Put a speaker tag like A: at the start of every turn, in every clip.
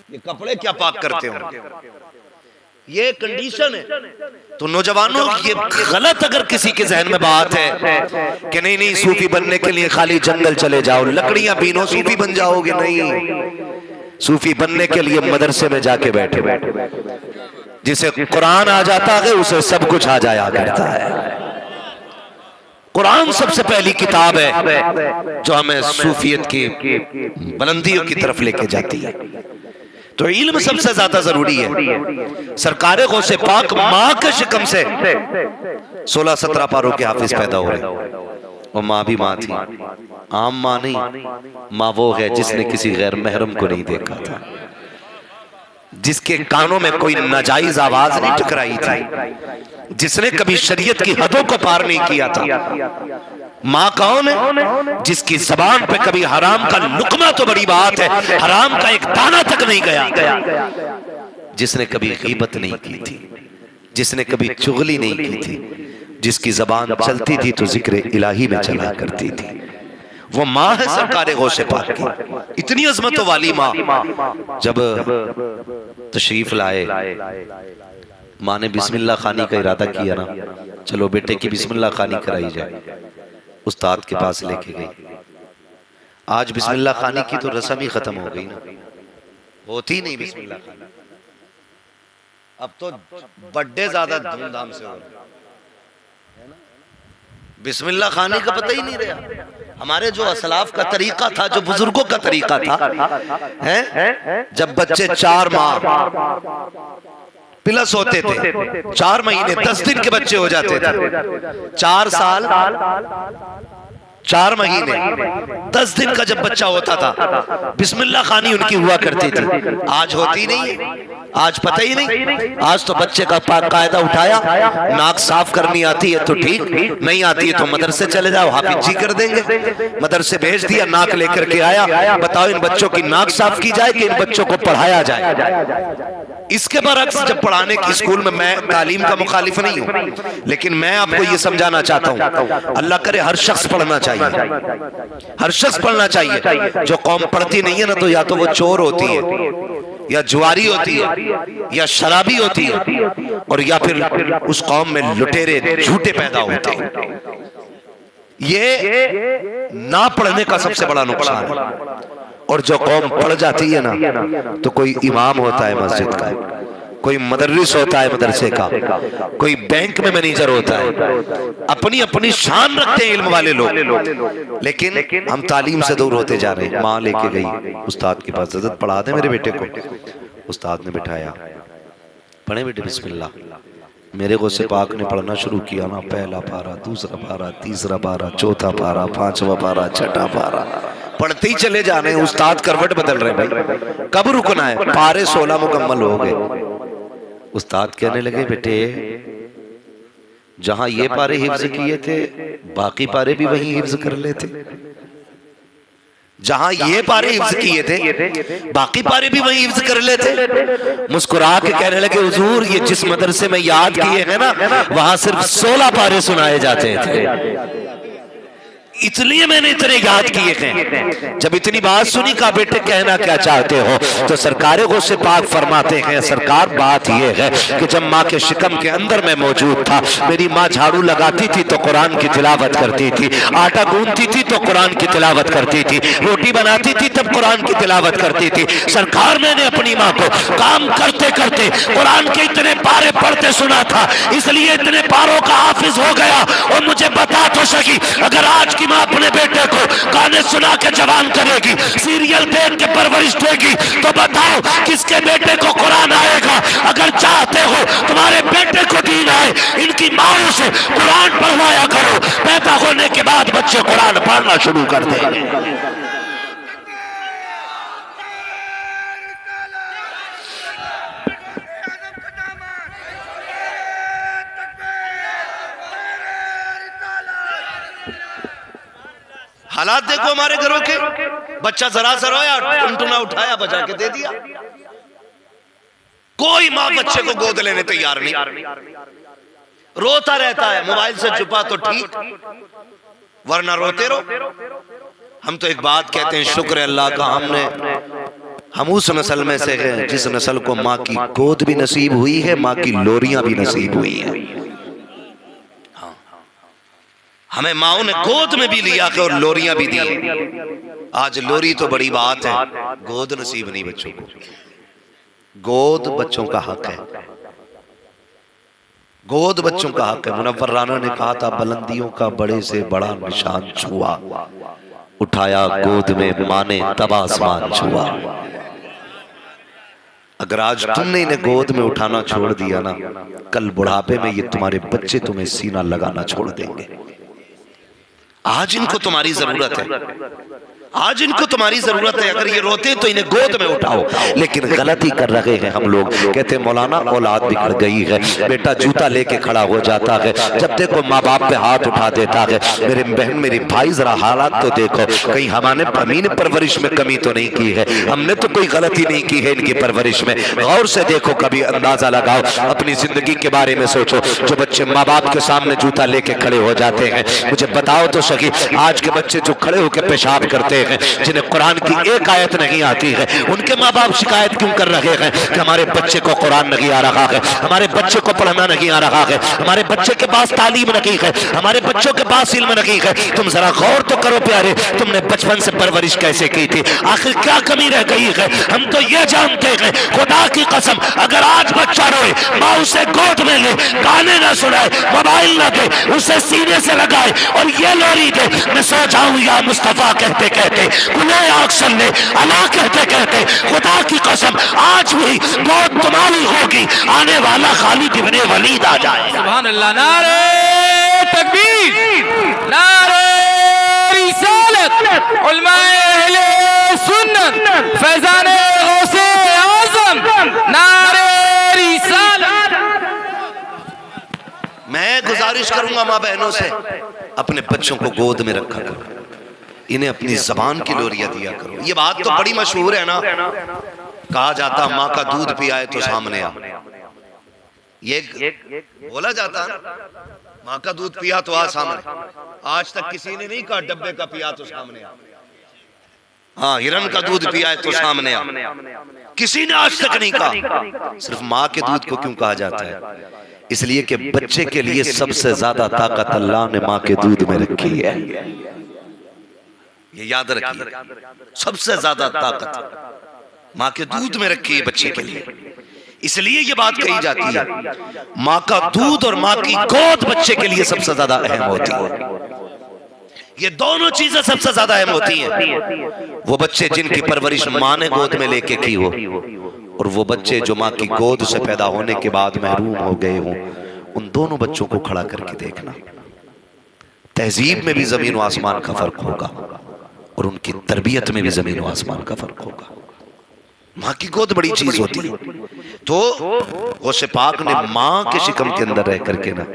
A: ये कपड़े क्या पाक करते हो, ये कंडीशन है। तो नौजवानों, ये गलत अगर किसी के जहन में बात है कि नहीं नहीं सूफी बनने के लिए खाली जंगल चले जाओ, लकड़ियां बीनो सूफी बन जाओगे, नहीं। सूफी बनने के लिए मदरसे में जाके बैठे, जिसे कुरान आ जाता है उसे सब कुछ आ जाया करता है। कुरान सबसे पहली किताब है जो हमें सूफियत की बुलंदियों की तरफ लेके जाती है। तो इल्म सबसे ज्यादा जरूरी है। सरकारे गौसे पाक माँ के शिकम से 16-17 पारों के हाफिज पैदा हो रहे, और माँ भी माँ थी, आम माँ नहीं। माँ वो है जिसने किसी गैर महरम को नहीं देखा था, जिसके कानों में कोई नाजायज आवाज नहीं टकराई थी, जिसने कभी शरीयत की हदों को पार नहीं किया था। माँ कौन है? जिसकी जबान पे कभी हराम का लुकमा तो बड़ी बात है, हराम का एक दाना तक नहीं गया, जिसने कभी गीबत नहीं की थी, जिसने कभी चुगली नहीं की थी, जिसकी जबान चलती थी तो जिक्र इलाही में चला करती थी। वो माँ है सरकारे गौसे पाक की, इतनी अजमतों वाली माँ। जब तशरीफ लाए, माँ ने बिस्मिल्लाह खानी का इरादा किया ना, चलो बेटे की बिस्मिल्लाह खानी कराई जाए, उस्ताद के पास लेके गई। आज बिस्मिल्लाह खानी की तो रस्म ही खत्म हो गई ना, होती नहीं बिस्मिल्लाह खानी। अब तो बर्थडे ज्यादा धूमधाम से हो रहा है, बिस्मिल्लाह खानी का पता ही नहीं रहा। हमारे जो असलाफ का तरीका था, जो बुजुर्गों का तरीका था, है जब बच्चे 4 माह प्लस होते थे, 4 महीने 10 दिन के बच्चे हो जाते थे, 4 साल 4 महीने 10 दिन का जब बच्चा होता था, बिस्मिल्लाह खानी उनकी हुआ करती थी। आज होती नहीं है, आज पता ही नहीं। आज तो बच्चे का कायदा उठाया, नाक साफ करनी आती है तो ठीक, नहीं आती है तो मदरसे चले जाओ, हाफिज जी कर देंगे। मदरसे भेज दिया, नाक लेकर के आया, बताओ इन बच्चों की नाक साफ की जाए कि इन बच्चों को पढ़ाया जाए। इसके बरक्स जब पढ़ाने की स्कूल में, मैं तालीम का मुखालिफ नहीं हूं, लेकिन मैं आपको ये समझाना चाहता हूं, अल्लाह करे हर शख्स पढ़ना चाहिए, हर शख्स पढ़ना चाहिए। जो कौम पढ़ती नहीं है ना, तो या तो वो चोर होती है, या जुआरी होती है, या शराबी होती है, और या फिर उस कौम में लुटेरे झूठे पैदा होते हैं। ये ना पढ़ने का सबसे बड़ा नुकसान है। और जो कौम पढ़ जाती है ना, तो कोई इमाम होता है मस्जिद का, कोई मदरस होता है मदरसे का, कोई बैंक में मैनेजर होता है, अपनी अपनी शान रखते हैं इल्म वाले लोग। लेकिन हम तालीम से दूर होते जा रहे हैं। माँ लेके गई उस्ताद के पास, हज़रत पढ़ा दे मेरे बेटे को। उस्ताद ने बिठाया, पढ़े बेटे बिस्मिल्लाह। मेरे गौसे पाक ने पढ़ना शुरू किया ना, पहला पारा, दूसरा पारा, तीसरा पारा, चौथा पारा, 5वां पारा, 6ठा पारा, पढ़ते ही चले जा रहे हैं। उस्ताद करवट बदल रहे हैं, भाई कब रुकना है? पारे 16 मुकम्मल हो गए। उस्ताद कहने लगे, बेटे जहां ये पारे हिफ्ज किए थे, बाकी पारे भी वहीं हिफ्ज कर लेते। जहां ये पारे हिफ्ज किए थे, बाकी पारे भी वहीं हिफ्ज कर लेते। मुस्कुरा के कहने लगे, हुजूर ये जिस मदरसे में याद किए हैं ना, वहां सिर्फ 16 पारे सुनाए जाते थे, इसलिए मैंने इतने याद किए हैं। जब इतनी बात सुनी, कहा बेटे कहना क्या चाहते हो? तो सरकारे गौसे पाक फरमाते हैं, सरकार बात यह है कि जब माँ के शिकम के अंदर मैं मौजूद था, मेरी माँ झाड़ू लगाती थी तो कुरान की तिलावत करती थी, आटा गूंथती थी तो कुरान की तिलावत करती थी, रोटी बनाती थी तब कुरान की तिलावत करती थी। सरकार मैंने अपनी माँ को काम करते करते कुरान के इतने पारे पढ़ते सुना था, इसलिए इतने पारों का हाफिज हो गया। और मुझे बता तो सकी, अगर आज माँ अपने बेटे को गाने सुना के जवान करेगी, सीरियल देख के परवरिश देगी, तो बताओ किसके बेटे को कुरान आएगा? अगर चाहते हो तुम्हारे बेटे को दीन आए, इनकी माओ से कुरान पढ़वाया करो। पैदा होने के बाद बच्चे कुरान पढ़ना शुरू कर देंगे। हालात देखो हमारे घरों के, बच्चा जरा सा रोया, टुनटुना उठाया, बजा के दे दिया। कोई माँ बच्चे को गोद लेने तैयार नहीं, रोता रहता है। मोबाइल से छुपा तो ठीक, वरना रोते रहो। हम तो एक बात कहते हैं, शुक्र है अल्लाह का, हमने हम उस नस्ल में से हैं जिस नस्ल को माँ की गोद भी नसीब हुई है, माँ की लोरियां भी नसीब हुई है। हाँ, हमें माओ ने गोद में भी लिया और लोरियां भी दी। आज लोरी तो बड़ी बात है, गोद नसीब नहीं बच्चों को। गोद बच्चों का हक है, गोद बच्चों का हक है। मुनव्वर राना ने कहा था, बुलंदियों का बड़े से बड़ा निशान छुआ, उठाया गोद में माँ ने तब आसमान छुआ। अगर आज तुमने इन्हें गोद में उठाना छोड़ दिया ना, कल बुढ़ापे में ये तुम्हारे बच्चे तुम्हें सीना लगाना छोड़ देंगे। आज इनको तुम्हारी जरूरत है, आज इनको तुम्हारी जरूरत है। अगर ये रोते तो इन्हें गोद में उठाओ। लेकिन गलती कर रहे हैं हम लोग। कहते मौलाना औलाद बिगड़ गई है, बेटा जूता लेके खड़ा हो जाता है, जब देखो माँ बाप पे हाथ उठा देता है। मेरे बहन मेरे भाई जरा हालात तो देखो, कहीं हमारे अम्मी ने परवरिश में कमी तो नहीं की है, हमने तो कोई गलती नहीं की है इनकी परवरिश में। गौर से देखो, कभी अंदाजा लगाओ, अपनी जिंदगी के बारे में सोचो। जो बच्चे माँ बाप के सामने जूता लेके खड़े हो जाते हैं, मुझे बताओ तो सही, आज के बच्चे जो खड़े होकर पेशाब करते हैं, जिन्हें कुरान की एक आयत नहीं आती है, उनके माँ बाप शिकायत क्यों कर रहे हैं कि हमारे बच्चे को कुरान नहीं आ रहा है, हमारे बच्चे को पढ़ना नहीं आ रहा है, हमारे बच्चे के पास तालीम नहीं है, हमारे बच्चों के पास इल्म नहीं है। तुम जरा गौर तो करो प्यारे, तुमने बचपन से परवरिश कैसे की थी, आखिर क्या कमी रह गई है। हम तो ये जानते हैं, खुदा की कसम, अगर आज बच्चा रोए, माँ उसे गोद में ले, गाने ना सुनाए, मोबाइल ना दे, उसे सीने से लगाए और ये लोरी दे, मैं सो जाऊं या मुस्तफा कहते कहते, खुले ऑक्शन ने अल्लाह कहते कहते, खुदा की कसम आज भी गोद तुम्हारी होगी, आने वाला खालिद इब्ने वलीद आ जाए।
B: सुभान अल्लाह। नारे तकबीर, नारे रिसालत, उलमाए अहले सुन्नत, फैजाने गौसे आज़म, नारे रिसालत।
A: मैं गुजारिश करूंगा माँ बहनों से, अपने बच्चों को गोद में रखा करो, इन्हें अपनी जबान की लोरियां दिया करो। ये बात तो बड़ी मशहूर है ना, कहा जाता माँ का दूध पियाए तो सामने आ, ये बोला जाता, माँ का दूध पिया तो आ सामने। आज तक किसी ने नहीं कहा डब्बे का पिया तो सामने आ, हाँ हिरन का दूध पियाए तो सामने आ, किसी ने आज तक नहीं कहा। सिर्फ माँ के दूध को क्यों कहा जाता है? इसलिए कि बच्चे के लिए सबसे ज्यादा ताकत अल्लाह ने माँ के दूध में रखी है, ये याद रखिए, सबसे ज्यादा ताकत माँ के दूध में रखी है बच्चे के लिए। इसलिए ये बात कही जाती है, माँ का दूध और माँ की गोद बच्चे के लिए सबसे ज्यादा अहम होती है। ये दोनों चीजें सबसे ज्यादा अहम होती हैं। वो बच्चे जिनकी परवरिश माँ ने गोद में लेके की हो, और वो बच्चे जो माँ की गोद से पैदा होने के बाद महरूम हो गए हों, उन दोनों बच्चों को खड़ा करके देखना, तहजीब में भी जमीन व आसमान का फर्क होगा और उनकी तरबियत में भी जमीन व आसमान का फर्क होगा। माँ की गोद बड़ी चीज होती है। तो गौसे पाक ने माँ के शिकम के अंदर रह करके ना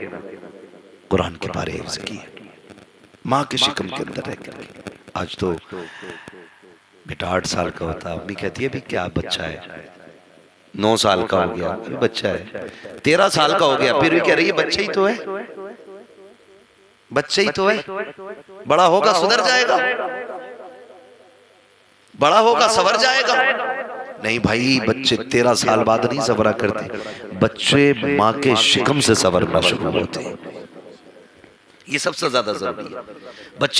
A: कुरान के बारे हिफ्ज़ किए, माँ के शिकम के अंदर रह करके। आज तो बेटा 8 साल का होता, अम्मी कहती है भी क्या बच्चा है, 9 साल का हो गया बच्चा है, 13 साल का हो गया, फिर भी कह रही है बच्चा ही तो है, बच्चा ही तो है, बड़ा होगा सुधर जाएगा, बड़ा होगा सवर जाएगा। नहीं भाई, बच्चे 13 साल बाद नहीं सवरा करते, बच्चे माँ के शिकम से सवरना शुरू होते हैं। ये सबसे ज्यादा जरूरी है। बच्चे